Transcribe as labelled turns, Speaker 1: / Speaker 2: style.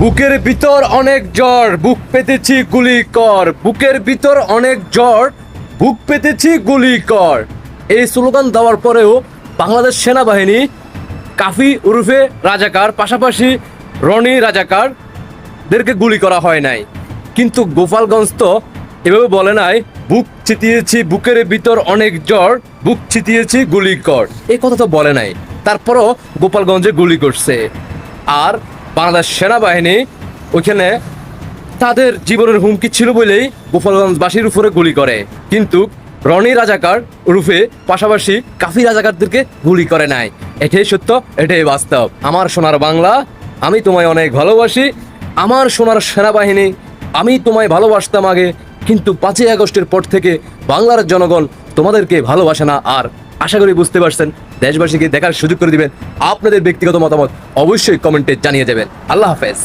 Speaker 1: বুকের ভিতর অনেক জ্বর, বুক পেতেছি গুলি কর। বুকের ভিতর অনেক জ্বর, বুক পেতেছি গুলি কর। এই স্লোগান দেওয়ার পরেও বাংলাদেশ সেনাবাহিনী কাফি উরফে রাজাকার, পাশাপাশি রনি রাজাকারদেরকে গুলি করা হয় নাই। কিন্তু গোপালগঞ্জ তো এভাবে বলে নাই, বুক চিতিয়েছি, বুকের ভিতর অনেক জ্বর, বুক চিতিয়েছি গুলি কর। এই কথা তো বলে নাই, তারপরও গোপালগঞ্জে গুলি করছে। আর বাংলাদেশ সেনাবাহিনী ওইখানে তাদের জীবনের হুমকি ছিল বলেই গোপালগঞ্জবাসীর উপরে গুলি করে, কিন্তু রনি রাজাকার রূপে পাশাপাশি কাফি রাজাকারদেরকে গুলি করে নাই। এটাই সত্য, এটাই বাস্তব। আমার সোনার বাংলা, আমি তোমায় অনেক ভালোবাসি। আমার সোনার সেনাবাহিনী, আমি তোমায় ভালোবাসতাম আগে, কিন্তু 5ই আগস্টের পর থেকে বাংলার জনগণ তোমাদেরকে ভালোবাসে না। আর আশা করি বুঝতে পারছেন। দেশবাসীকে দেখার সুযোগ করে দিবেন। আপনাদের ব্যক্তিগত মতামত অবশ্যই কমেন্টে জানিয়ে দেবেন। আল্লাহ হাফেজ।